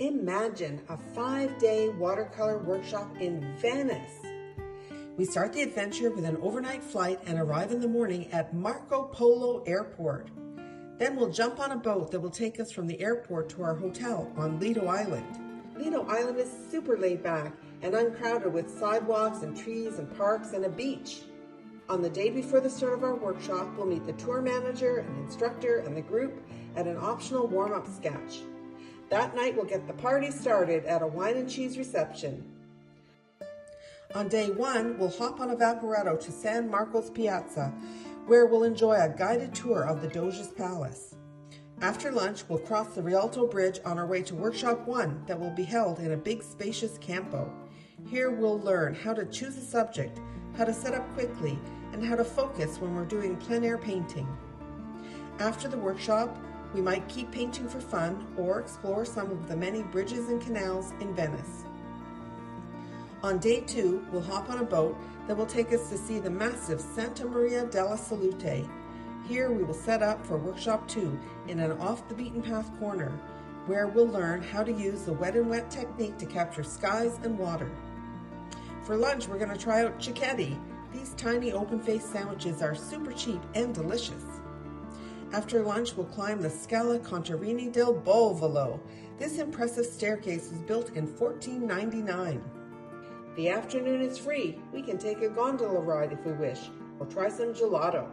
Imagine a 5-day watercolor workshop in Venice. We start the adventure with an overnight flight and arrive in the morning at Marco Polo Airport. Then we'll jump on a boat that will take us from the airport to our hotel on Lido Island. Lido Island is super laid back and uncrowded with sidewalks and trees and parks and a beach. On the day before the start of our workshop, we'll meet the tour manager and instructor and the group at an optional warm-up sketch. That night, we'll get the party started at a wine and cheese reception. On day 1, we'll hop on a Vaporetto to San Marco's Piazza, where we'll enjoy a guided tour of the Doge's Palace. After lunch, we'll cross the Rialto Bridge on our way to Workshop 1 that will be held in a big spacious campo. Here we'll learn how to choose a subject, how to set up quickly, and how to focus when we're doing plein air painting. After the workshop, we might keep painting for fun or explore some of the many bridges and canals in Venice. On day 2, we'll hop on a boat that will take us to see the massive Santa Maria della Salute. Here we will set up for Workshop 2 in an off-the-beaten-path corner, where we'll learn how to use the wet and wet technique to capture skies and water. For lunch, we're going to try out cicchetti. These tiny open-faced sandwiches are super cheap and delicious. After lunch, we'll climb the Scala Contarini del Bovolo. This impressive staircase was built in 1499. The afternoon is free. We can take a gondola ride if we wish, or try some gelato.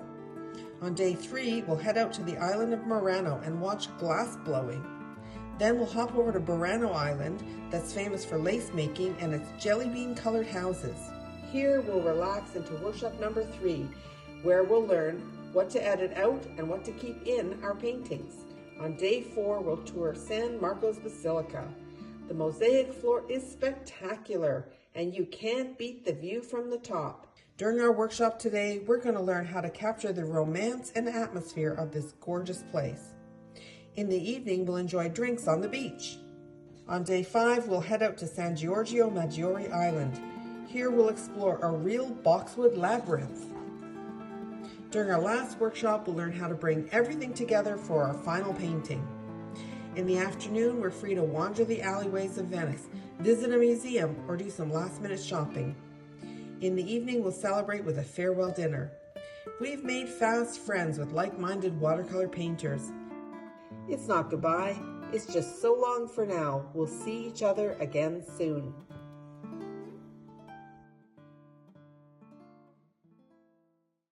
On day 3, we'll head out to the island of Murano and watch glass blowing. Then we'll hop over to Burano Island, that's famous for lace making and its jelly bean colored houses. Here we'll relax into workshop number 3, where we'll learn what to edit out and what to keep in our paintings. On day 4, we'll tour San Marco's Basilica. The mosaic floor is spectacular, and you can't beat the view from the top. During our workshop today, we're going to learn how to capture the romance and atmosphere of this gorgeous place. In the evening, we'll enjoy drinks on the beach. On day 5, we'll head out to San Giorgio Maggiore Island. Here we'll explore a real boxwood labyrinth. During our last workshop, we'll learn how to bring everything together for our final painting. In the afternoon, we're free to wander the alleyways of Venice, visit a museum, or do some last-minute shopping. In the evening, we'll celebrate with a farewell dinner. We've made fast friends with like-minded watercolor painters. It's not goodbye, it's just so long for now. We'll see each other again soon.